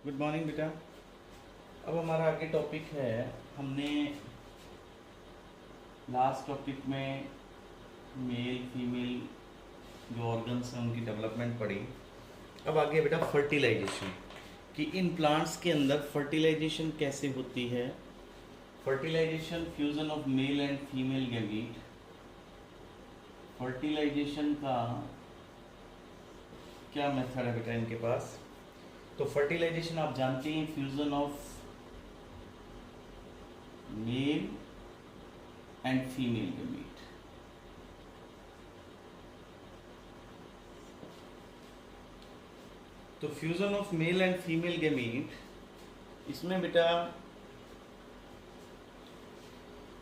Good morning बेटा। अब हमारा आगे टॉपिक है, हमने लास्ट टॉपिक में मेल फीमेल जो ऑर्गन्स हैं उनकी डेवलपमेंट पढ़ी। अब आगे बेटा फर्टिलाइजेशन, कि इन प्लांट्स के अंदर फर्टिलाइजेशन कैसे होती है। Fertilization fusion of male and female gamete. Fertilization का क्या मेथड है बेटा इनके पास। तो फर्टिलाइजेशन आप जानते हैं, fusion of male and female gamete. तो fusion of male and female gamete, इसमें बेटा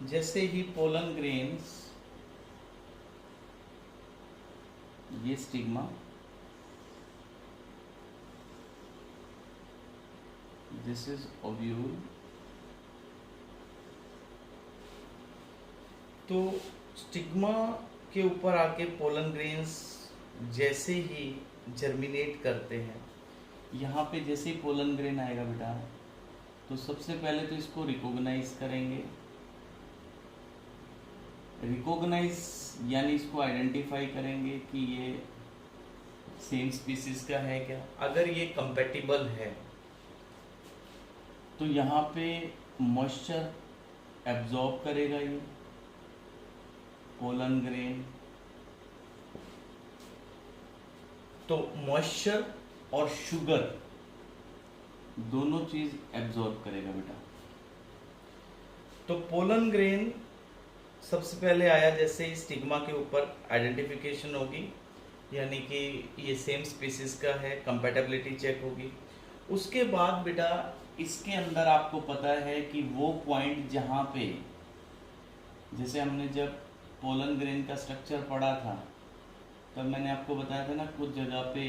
जैसे ही पोलन ग्रेन्स, ये स्टिग्मा, दिस इज ओव्यूल। तो स्टिग्मा के ऊपर आके पोलन ग्रेन्स जैसे ही जर्मिनेट करते हैं, यहाँ पे जैसे ही पोलन ग्रेन आएगा बेटा, तो सबसे पहले तो इसको रिकॉग्नाइज करेंगे। रिकॉग्नाइज यानी इसको आइडेंटिफाई करेंगे कि ये सेम स्पीसीज का है क्या। अगर ये कंपैटिबल है तो यहाँ पे मॉइस्चर एब्जॉर्ब करेगा ये पोलन ग्रेन। तो मॉइस्चर और शुगर दोनों चीज एब्जॉर्ब करेगा बेटा। तो पोलन ग्रेन सबसे पहले आया, जैसे ही स्टिग्मा के ऊपर आइडेंटिफिकेशन होगी, यानी कि ये सेम स्पीसीज का है, कंपैटिबिलिटी चेक होगी। उसके बाद बेटा इसके अंदर आपको पता है कि वो पॉइंट जहाँ पे, जैसे हमने जब पोलन ग्रेन का स्ट्रक्चर पढ़ा था तब मैंने आपको बताया था ना, कुछ जगह पे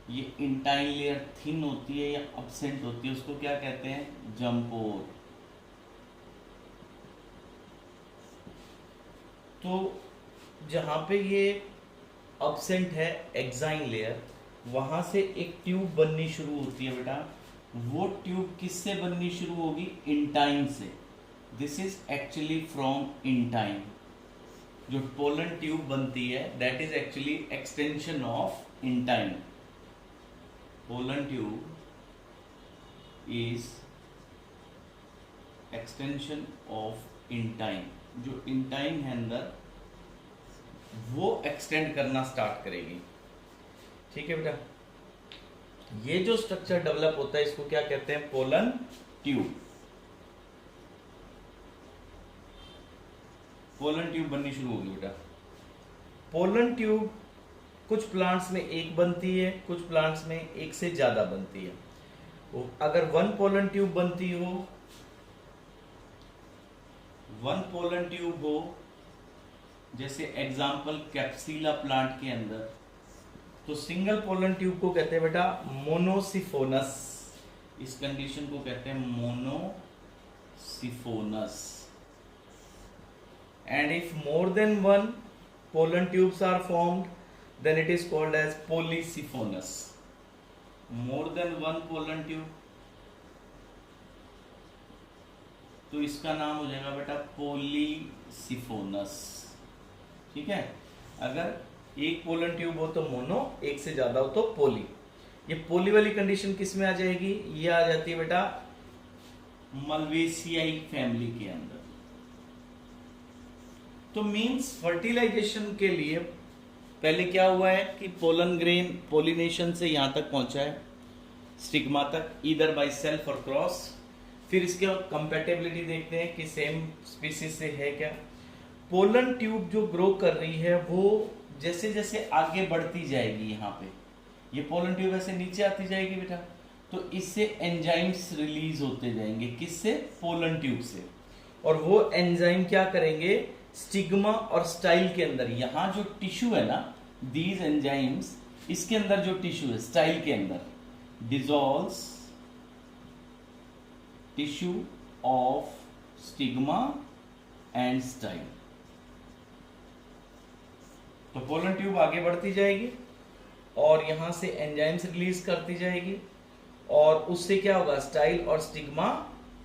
ये इंटाइन लेयर थिन होती है या अब्सेंट होती है, उसको क्या कहते हैं, जम्पोर। तो जहाँ पे ये अब्सेंट है एक्साइन लेयर, वहां से एक ट्यूब बननी शुरू होती है बेटा। वो ट्यूब किससे बननी शुरू होगी, इंटाइन से। This is actually from intine. जो पोलन ट्यूब बनती है that is actually extension of intine. Pollen tube is extension of intine. जो इंटाइन है अंदर वो एक्सटेंड करना स्टार्ट करेगी। ठीक है बेटा, ये जो स्ट्रक्चर डेवलप होता है इसको क्या कहते हैं, पोलन ट्यूब। पोलन ट्यूब बननी शुरू होगी बेटा। पोलन ट्यूब कुछ प्लांट्स में एक बनती है, कुछ प्लांट्स में एक से ज्यादा बनती है। अगर वन पोलन ट्यूब बनती हो, वन पोलन ट्यूब हो, जैसे एग्जांपल कैप्सिला प्लांट के अंदर, तो सिंगल पोलन ट्यूब को कहते हैं बेटा मोनोसिफोनस। इस कंडीशन को कहते हैं monosiphonous. And if more than one pollen tubes are formed then it is called as polysiphonous. More than one pollen tube, तो इसका नाम हो जाएगा बेटा पॉलीसिफोनस। ठीक है, अगर एक पोलन ट्यूब हो तो मोनो, एक से ज्यादा हो तो पोली। ये पोली वाली कंडीशन किस में आ जाएगी, ये आ जाती है बेटा मलवेसियाई फैमिली के अंदर। तो मींस फर्टिलाइजेशन के लिए पहले क्या हुआ है कि पोलन ग्रेन पोलिनेशन से यहां तक पहुंचा है, स्टिग्मा तक, ईदर बाय सेल्फ और क्रॉस। फिर इसके कंपैटिबिलिटी देखते हैं कि सेम स्पीसीज से है क्या। पोलन ट्यूब जो ग्रो कर रही है वो जैसे जैसे आगे बढ़ती जाएगी, यहाँ पे ये पोलन ट्यूब ऐसे नीचे आती जाएगी बेटा, तो इससे एंजाइम्स रिलीज होते जाएंगे। किससे, पोलन ट्यूब से। और वो एंजाइम क्या करेंगे, स्टिग्मा और स्टाइल के अंदर, यहाँ जो टिश्यू है ना, दीज एंजाइम्स, इसके अंदर जो टिश्यू है स्टाइल के अंदर, dissolves tissue of stigma and style. तो पोलन ट्यूब आगे बढ़ती जाएगी और यहां से एंजाइम्स रिलीज करती जाएगी और उससे क्या होगा, स्टाइल और स्टिग्मा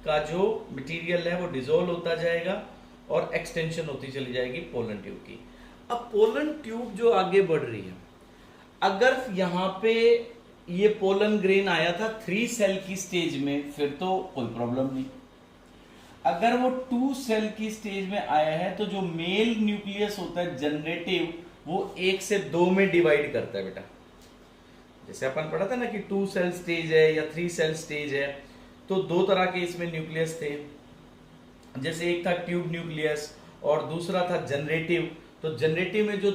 का जो मटेरियल है वो डिसॉल्व होता जाएगा और एक्सटेंशन होती चली जाएगी पोलन ट्यूब की। अब पोलन ट्यूब जो आगे बढ़ रही है, अगर यहां पे ये पोलन ग्रेन आया था 3 सेल की स्टेज में, फिर तो कोई प्रॉब्लम नहीं। अगर वो 2 सेल की स्टेज में आया है तो जो मेल न्यूक्लियस होता है जनरेटिव, वो 1 से 2 में डिवाइड करता है बेटा। जैसे अपन पढ़ा था ना कि 2 सेल स्टेज है या 3 सेल स्टेज है, तो 2 तरह के इसमें न्यूक्लियस थे। जैसे एक था ट्यूब न्यूक्लियस और दूसरा था जनरेटिव। तो जनरेटिव में जो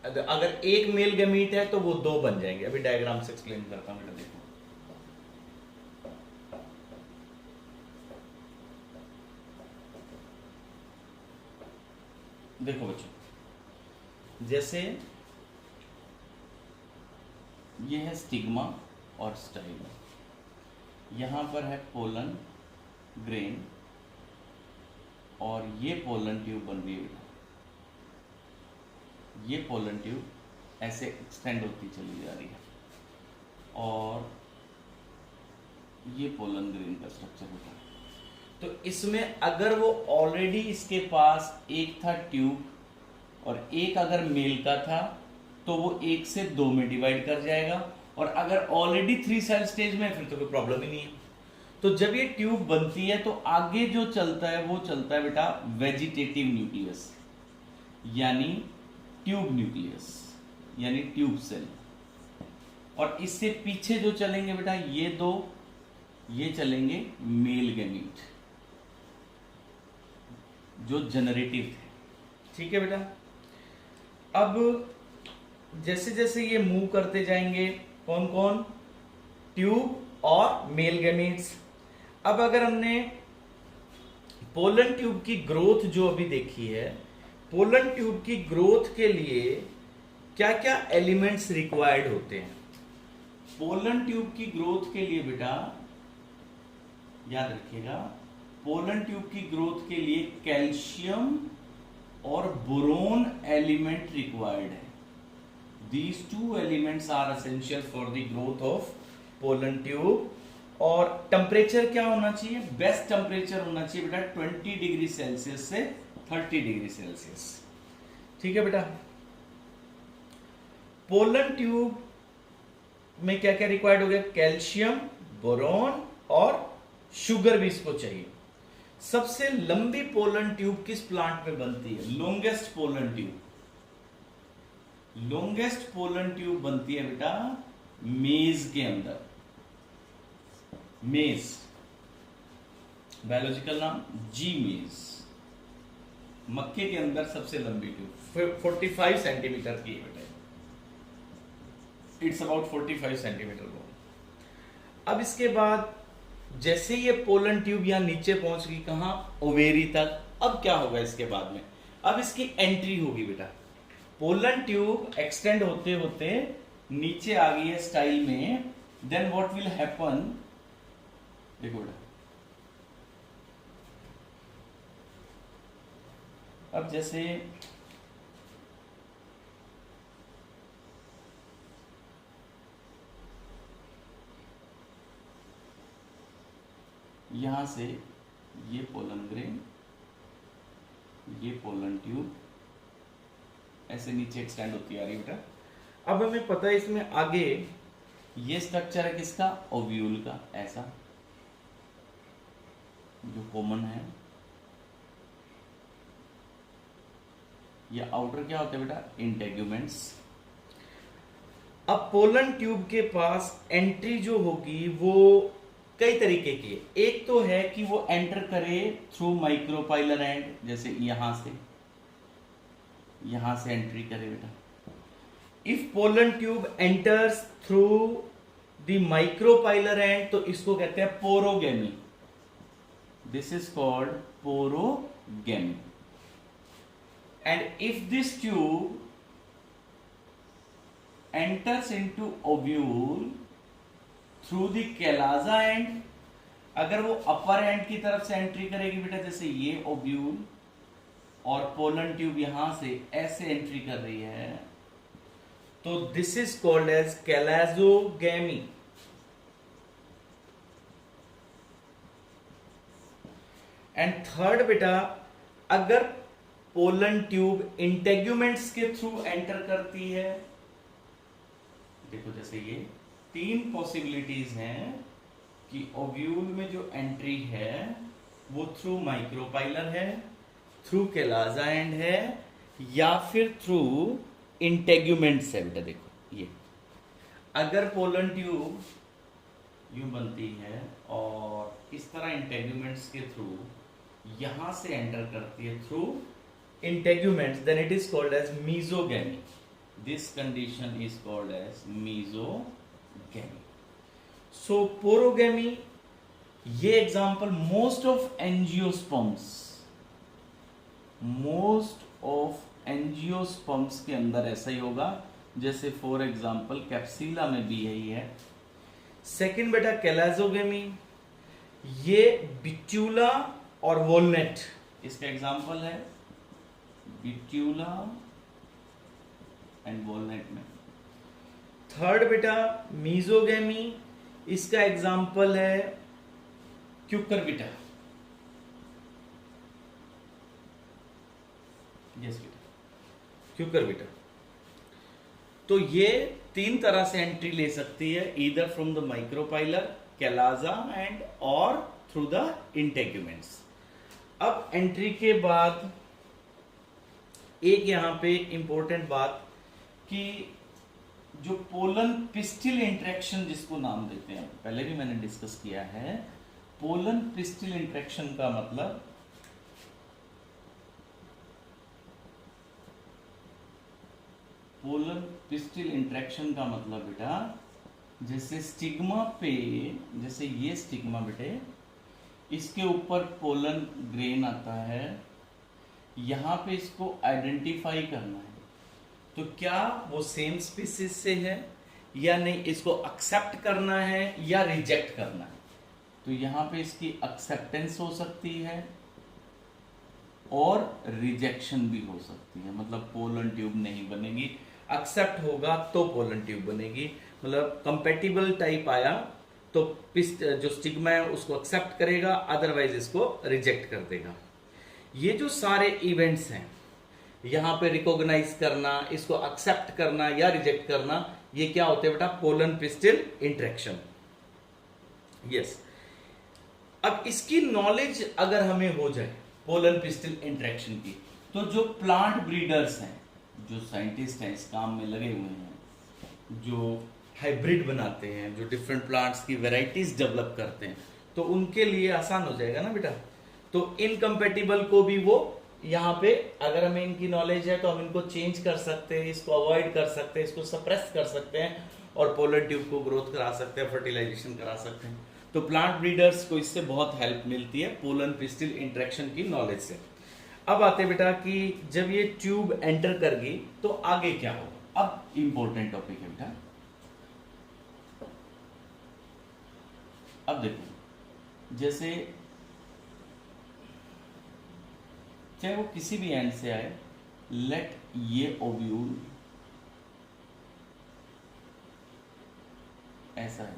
अगर एक मेल गैमीट है तो वो 2 बन जाएंगे। अभी डायग्राम से एक्सप्लेन करता हूं बेटा, देखो। देखो बच्चों, जैसे ये है स्टिग्मा और स्टाइल, यहां पर है पोलन ग्रेन और ये पोलन ट्यूब बन रही है। ये पोलन ट्यूब ऐसे एक्सटेंड होती चली जा रही है और ये पोलन ग्रेन का स्ट्रक्चर होता है। तो इसमें अगर वो ऑलरेडी इसके पास एक था ट्यूब और एक अगर मेल का था तो वो 1 से 2 में डिवाइड कर जाएगा, और अगर ऑलरेडी 3 सेल स्टेज में फिर तो कोई प्रॉब्लम ही नहीं है। तो जब ये ट्यूब बनती है तो आगे जो चलता है वो चलता है बेटा वेजिटेटिव न्यूक्लियस, यानी ट्यूब न्यूक्लियस, यानी ट्यूब सेल। और इससे पीछे जो चलेंगे बेटा ये 2, ये चलेंगे मेल गैमीट जो जनरेटिव थे। ठीक है बेटा। अब जैसे जैसे ये मूव करते जाएंगे, कौन कौन, ट्यूब और मेल गैमीट्स। अब अगर हमने पोलन ट्यूब की ग्रोथ जो अभी देखी है, पोलन ट्यूब की ग्रोथ के लिए क्या क्या एलिमेंट्स रिक्वायर्ड होते हैं। पोलन ट्यूब की ग्रोथ के लिए बेटा याद रखिएगा, पोलन ट्यूब की ग्रोथ के लिए कैल्शियम और बोरोन एलिमेंट रिक्वायर्ड है। These 2 elements are essential for the growth of pollen tube। और टेम्परेचर क्या होना चाहिए, बेस्ट टेम्परेचर होना चाहिए बेटा 20 डिग्री सेल्सियस से 30 डिग्री सेल्सियस। ठीक है बेटा। पोलन ट्यूब में क्या क्या रिक्वायर्ड हो गया, कैल्शियम, बोरॉन और शुगर भी इसको चाहिए। सबसे लंबी पोलन ट्यूब किस प्लांट में बनती है, longest pollen tube. Longest pollen tube बनती है बेटा मेज के अंदर। मेज बायोलॉजिकल नाम जी मेज, मक्के के अंदर सबसे लंबी ट्यूब 45 सेंटीमीटर की है बेटा। It's about 45 centimetre long. अब इसके बाद जैसे ये पोलन ट्यूब यहां नीचे पहुंच गई, कहां, ओवेरी तक। अब क्या होगा इसके बाद में, अब इसकी एंट्री होगी बेटा। पोलन ट्यूब एक्सटेंड होते होते नीचे आ गई है स्टाइल में, देन व्हाट विल हैपन, देखो बेटा। अब जैसे यहां से ये पोलन ग्रेन, ये पोलन ट्यूब ऐसे नीचे एक्सटेंड होती आ रही है बेटा। अब हमें पता है इसमें आगे ये स्ट्रक्चर है किसका, ओव्यूल का, ऐसा जो कॉमन है। ये आउटर क्या होता है बेटा, इंटेग्यूमेंट्स। अब पोलन ट्यूब के पास एंट्री जो होगी वो कई तरीके की है। एक तो है कि वो एंटर करे थ्रू माइक्रोपाइलर एंड, जैसे यहां से एंट्री करे बेटा। If pollen tube enters through the micropylar and तो इसको कहते हैं porogamy. This is called porogamy. And if this tube enters into ovule through the calaza end, अगर वो अपर एंड की तरफ से एंट्री करेगी बेटा, जैसे ये ओव्यूल और पोलन ट्यूब यहां से ऐसे एंट्री कर रही है, तो this is called as chalazogamy. And third बेटा, अगर पोलन ट्यूब इंटेग्यूमेंट्स के थ्रू एंटर करती है, देखो जैसे ये तीन पॉसिबिलिटीज हैं कि ओव्यूल में जो एंट्री है वो थ्रू माइक्रोपाइलर है, थ्रू कैलाजा एंड है, या फिर थ्रू इंटेग्यूमेंट्स है। बेटा देखो ये अगर पोलन ट्यूब यूं बनती है और इस तरह इंटेग्यूमेंट्स के थ्रू यहां से एंटर करती है through integuments, then it is called as mesogamy. This condition is called as mesogamy. So porogamy, ये एग्जांपल मोस्ट ऑफ एंजियोस्पर्म्स के अंदर ऐसा ही होगा, जैसे फॉर एग्जांपल कैप्सिला में भी यही है। सेकंड बेटा कैलाजोगेमी, ये बिट्यूला और वॉलनट इसका एग्जांपल है, बिट्यूला एंड वॉलनट में। थर्ड बेटा मीजोगेमी, इसका एग्जांपल है क्यूकरबिटा। यस बेटा, क्यूकरबिटा। तो ये तीन तरह से एंट्री ले सकती है, either from the micropylar, chalaza and और थ्रू द इंटेग्यूमेंट्स। अब एंट्री के बाद एक यहां पे इंपॉर्टेंट बात कि जो पोलन पिस्टिल इंटरेक्शन जिसको नाम देते हैं, पहले भी मैंने डिस्कस किया है, पोलन पिस्टिल इंटरेक्शन का मतलब पोलन पिस्टिल इंटरेक्शन का मतलब बेटा, जैसे स्टिग्मा पे, जैसे ये स्टिग्मा बेटे, इसके ऊपर पोलन ग्रेन आता है, यहां पे इसको आइडेंटिफाई करना है, तो क्या वो सेम स्पीसीज से है या नहीं, इसको एक्सेप्ट करना है या रिजेक्ट करना है। तो यहां पे इसकी एक्सेप्टेंस हो सकती है और रिजेक्शन भी हो सकती है, मतलब पोलन ट्यूब नहीं बनेगी, एक्सेप्ट होगा तो पोलन ट्यूब बनेगी। मतलब कंपेटिबल टाइप आया तो जो स्टिग्मा है उसको एक्सेप्ट करेगा, अदरवाइज इसको रिजेक्ट कर देगा। ये जो सारे इवेंट्स हैं, यहां पे रिकॉग्नाइज करना, इसको एक्सेप्ट करना या रिजेक्ट करना, ये क्या होते हैं बेटा, पोलन पिस्टिल इंटरेक्शन। यस, अब इसकी नॉलेज अगर हमें हो जाए पोलन पिस्टिल इंटरेक्शन की, तो जो प्लांट ब्रीडर्स हैं, जो साइंटिस्ट हैं इस काम में लगे हुए हैं, जो हाइब्रिड बनाते हैं, जो डिफरेंट प्लांट्स की वेराइटीज डेवलप करते हैं, तो उनके लिए आसान हो जाएगा ना बेटा। तो इनकम्पेटिबल को भी वो यहाँ पे, अगर हमें इनकी नॉलेज है तो हम इनको चेंज कर सकते हैं, इसको अवॉइड कर सकते हैं, इसको सप्रेस कर सकते हैं और पोलन ट्यूब को ग्रोथ करा सकते हैं, फर्टिलाइजेशन करा सकते हैं। तो प्लांट ब्रीडर्स को इससे बहुत हेल्प मिलती है पोलन पिस्टिल इंटरेक्शन की नॉलेज से। अब आते बेटा कि जब ये ट्यूब एंटर कर गई तो आगे क्या होगा। अब इंपॉर्टेंट टॉपिक है बेटा। अब देखो, जैसे चाहे वो किसी भी एंड से आए, लेट ये ओव्यूल ऐसा है,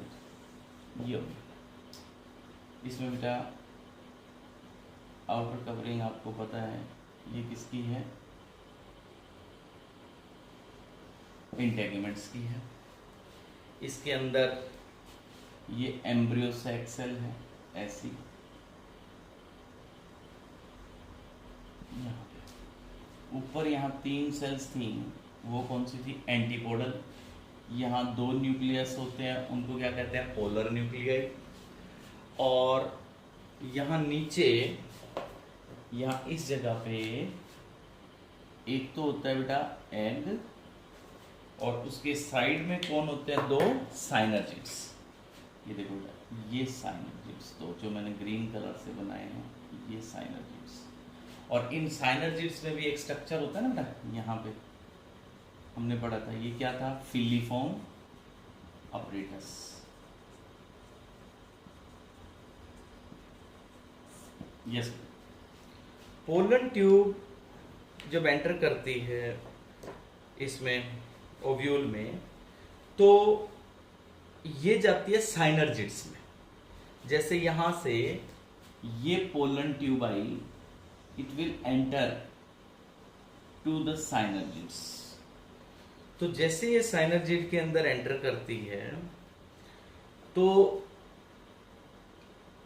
ये ओव्यूल, इसमें बेटा आउटर कवरिंग आपको पता है ये किसकी है, इंटेग्यूमेंट्स की है। इसके अंदर ये एम्ब्रियो सैक सेल है ऐसी, यहाँ पे ऊपर यहाँ 3 सेल्स थी, वो कौन सी थी, एंटीपोडल। यहाँ 2 न्यूक्लियस होते हैं, उनको क्या कहते हैं, पोलर न्यूक्लियाई। और यहाँ नीचे, यहाँ इस जगह पे एक तो होता है बेटा एग, और उसके साइड में कौन होते हैं, 2 साइनर्जिड्स। ये देखो बेटा, ये साइनर्जिड्स, तो जो मैंने ग्रीन कलर से बनाए हैं ये साइनर्जिड्स। और इन साइनर्जिड्स में भी एक स्ट्रक्चर होता है ना बेटा, यहाँ पे हमने पढ़ा था, ये क्या था, filiform apparatus. Yes, pollen tube जब एंटर करती है इसमें ओव्यूल में, तो ये जाती है साइनर्जिड्स में। जैसे यहां से ये पोलन ट्यूब आई, it will enter to the synergids. तो जैसे ये साइनर्जिड के अंदर एंटर करती है, तो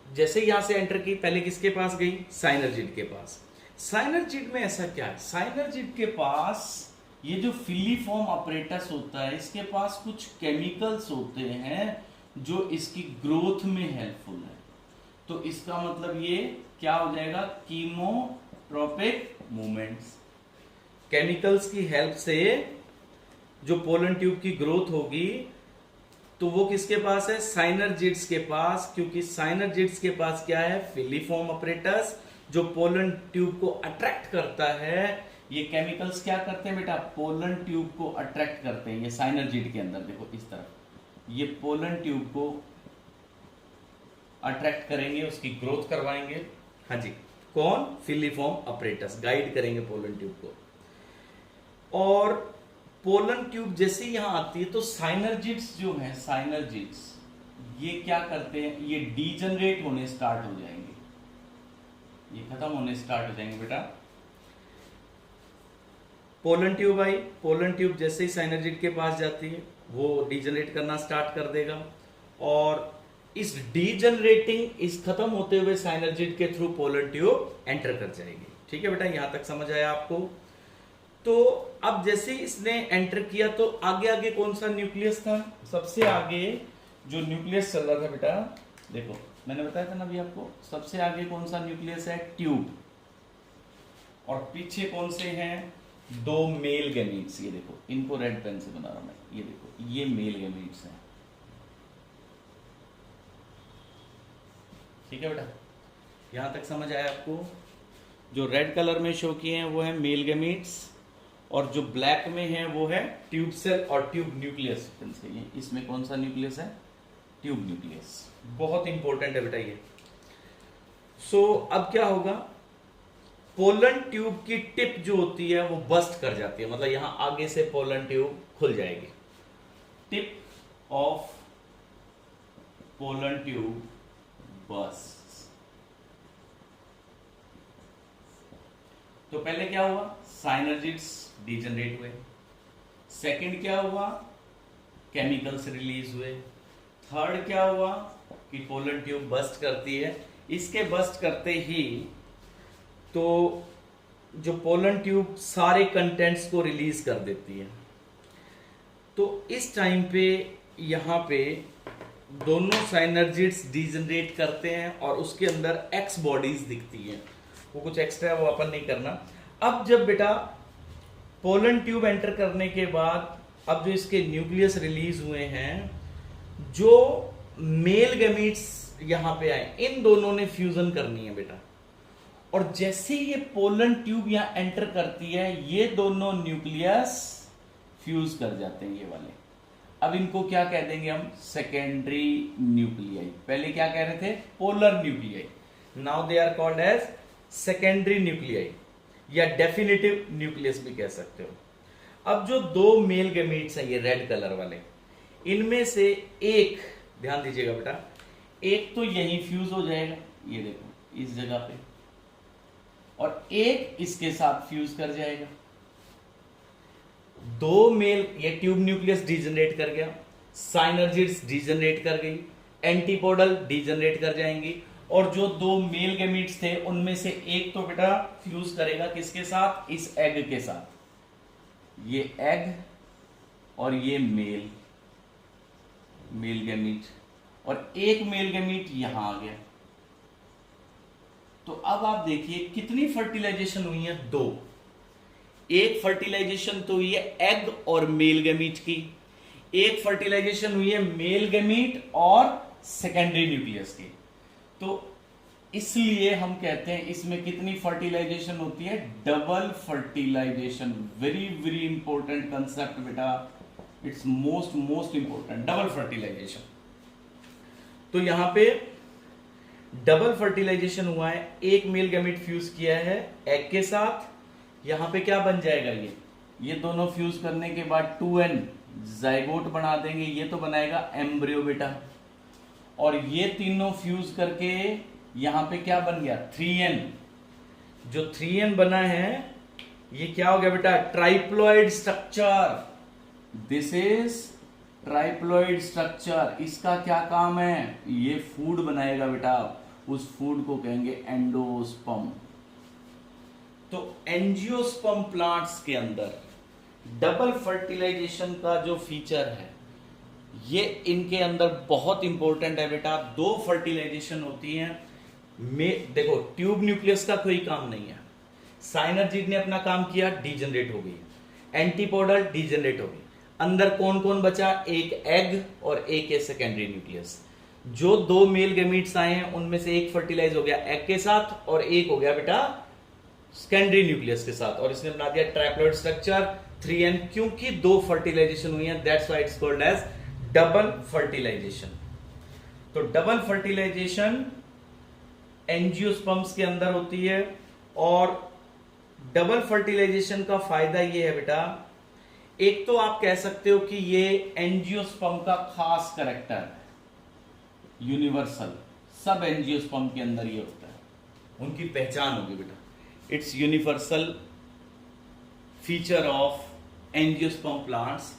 जैसे यहां से एंटर की, पहले किसके पास गई? साइनर्जिड के पास। साइनर्जिड में ऐसा क्या है? साइनर्जिड के पास ये जो फिलीफॉर्म अपरेटस होता है, इसके पास कुछ केमिकल्स होते हैं जो इसकी ग्रोथ में हेल्पफुल है। तो इसका मतलब ये क्या हो जाएगा? कीमोट्रोपिक मूवमेंट्स। केमिकल्स की हेल्प से जो पोलन ट्यूब की ग्रोथ होगी, तो वो किसके पास है? साइनर्जिड्स के पास, क्योंकि साइनर्जिड्स के पास क्या है? फिलीफॉर्म अपरेटस, जो पोलन ट्यूब को अट्रैक्ट करता है। ये केमिकल्स क्या करते हैं बेटा? पोलन ट्यूब को अट्रैक्ट करते हैं। ये साइनर्जिड के अंदर देखो इस तरफ, ये पोलन ट्यूब को अट्रैक्ट करेंगे, उसकी ग्रोथ करवाएंगे। हाँ जी, कौन? फिलीफॉर्म अपरेटस गाइड करेंगे पोलन ट्यूब को। और पोलन ट्यूब जैसे यहां आती है, तो साइनर्जिड्स जो है, साइनर्जिड्स ये क्या करते हैं? ये डीजनरेट होने स्टार्ट हो जाएंगे, ये खत्म होने स्टार्ट हो जाएंगे बेटा। पोलन ट्यूब आई, पोलन ट्यूब जैसे ही साइनर्जिड के पास जाती है, वो डीजनरेट करना स्टार्ट कर देगा, और इस डीजनरेटिंग, इस खत्म होते हुए साइनर्जिड के थ्रू पोलन ट्यूब एंटर कर जाएगी। ठीक है बेटा, यहां तक समझ आया आपको? तो अब जैसे इसने एंटर किया, तो आगे आगे कौन सा न्यूक्लियस था? सबसे आगे जो न्यूक्लियस चल रहा था बेटा, देखो मैंने बताया था ना अभी आपको, सबसे आगे कौन सा न्यूक्लियस है? ट्यूब। और पीछे कौन से हैं? दो मेल गैमीट्स। ये देखो, इनको रेड पेन से बना रहा हूं मैं, ये देखो, ये मेल गैमीट्स हैं। ठीक है बेटा, यहां तक समझ आया आपको? जो रेड कलर में शो किए हैं वो है मेल गैमीट्स, और जो ब्लैक में है वो है ट्यूब सेल और ट्यूब न्यूक्लियस। इसमें कौन सा न्यूक्लियस है? Tube nucleus. बहुत इंपॉर्टेंट है बेटा ये। सो अब क्या होगा? पोलन ट्यूब की टिप जो होती है वो बस्ट कर जाती है, मतलब यहां आगे से पोलन ट्यूब खुल जाएगी। Tip of pollen tube burst. तो पहले क्या हुआ? साइनर्जिड्स डीजनरेट हुए। सेकंड क्या हुआ? केमिकल्स रिलीज हुए। थर्ड क्या हुआ? कि पोलन ट्यूब बस्ट करती है। इसके बस्ट करते ही तो जो पोलन ट्यूब सारे कंटेंट्स को रिलीज कर देती है। तो इस टाइम पे यहां पे दोनों साइनर्जिड्स डीजनरेट करते हैं, और उसके अंदर एक्स बॉडीज दिखती हैं। वो कुछ एक्स्ट्रा है, वो अपन नहीं करना। अब जब बेटा पोलन ट्यूब एंटर करने के बाद, अब जो इसके न्यूक्लियस रिलीज हुए हैं, जो मेल गैमीट्स यहां पे आए, इन दोनों ने फ्यूजन करनी है बेटा। और जैसे ये पोलन ट्यूब यहां एंटर करती है, ये दोनों न्यूक्लियस फ्यूज कर जाते हैं, ये वाले। अब इनको क्या कह देंगे हम? Secondary nuclei. पहले क्या कह रहे थे? Polar nuclei. Now they are called as secondary nuclei, या डेफिनेटिव न्यूक्लियस भी कह सकते हो। अब जो दो मेल गैमीट्स हैं, ये रेड कलर वाले, इनमें से एक, ध्यान दीजिएगा बेटा, एक तो यहीं फ्यूज हो जाएगा, ये देखो इस जगह पे, और एक इसके साथ फ्यूज कर जाएगा। दो मेल, ये ट्यूब न्यूक्लियस डीजनरेट कर गया, साइनर्जिड्स डीजनरेट कर गई, एंटीपोडल डीजनरेट कर जाएंगी, और जो दो मेल गैमीट्स थे उनमें से एक तो बेटा फ्यूज करेगा किसके साथ? इस एग के साथ। ये एग और ये मेल गैमीट, और एक मेल गैमीट यहां आ गया। तो अब आप देखिए कितनी फर्टिलाइजेशन हुई है? दो। एक फर्टिलाइजेशन तो हुई है एग और मेल गैमीट की, एक फर्टिलाइजेशन हुई है मेल गैमीट और सेकेंडरी न्यूक्लियस की। तो इसलिए हम कहते हैं इसमें कितनी फर्टिलाइजेशन होती है? Double fertilisation. Very very important concept बेटा, it's most important, double fertilisation. तो यहां पे डबल फर्टिलाइजेशन हुआ है, एक मेल गैमीट फ्यूज किया है एग के साथ। यहां पे क्या बन जाएगा? ये दोनों फ्यूज करने के बाद 2n जाइगोट बना देंगे, ये तो बनाएगा एम्ब्रियो बेटा। और ये तीनों फ्यूज करके यहां पे क्या बन गया 3n। जो 3n बना है ये क्या हो गया बेटा, triploid structure. This is triploid structure. इसका क्या काम है, ये फूड बनाएगा बेटा, उस फूड को कहेंगे एंडोस्पर्म। तो एंजियोस्पर्म प्लांट्स के अंदर डबल फर्टिलाइजेशन का जो फीचर है ये इनके अंदर बहुत इंपॉर्टेंट है बेटा। 2 फर्टिलाइजेशन होती है में, देखो ट्यूब न्यूक्लियस का कोई काम नहीं है, साइनर्जिड ने अपना काम किया, डीजनरेट हो गई, एंटीपोडल डीजनरेट हो गई, अंदर कौन कौन बचा, एक एग और एक है सेकेंडरी न्यूक्लियस। जो 2 मेल गैमीट्स आए हैं उनमें से एक फर्टिलाइज हो गया एग के साथ और एक हो गया बेटा सेकेंडरी न्यूक्लियस के साथ, और इसने बना दिया ट्राइप्लॉइड स्ट्रक्चर 3n। क्योंकि 2 फर्टिलाइजेशन हुई है, that's why it's called as double fertilisation. तो डबल फर्टिलाइजेशन एंजियोस्पर्म्स के अंदर होती है। और डबल फर्टिलाइजेशन का फायदा ये है बेटा, एक तो आप कह सकते हो कि ये एंजियोस्पर्म का खास कैरेक्टर है, यूनिवर्सल, सब एंजियोस्पर्म के अंदर ये होता है, उनकी पहचान होगी बेटा, it's universal feature of angiosperm plants.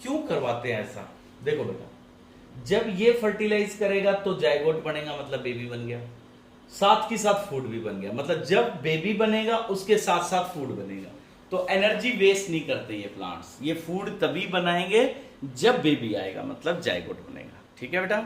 क्यों करवाते हैं ऐसा, देखो बेटा, जब ये फर्टिलाइज करेगा तो जाइगोट बनेगा, मतलब बेबी बन गया, साथ के साथ फूड भी बन गया, मतलब जब बेबी बनेगा उसके साथ साथ फूड बनेगा। तो एनर्जी वेस्ट नहीं करते ये प्लांट्स, ये फूड तभी बनाएंगे जब बेबी आएगा, मतलब जाइगोट बनेगा। ठीक है बेटा।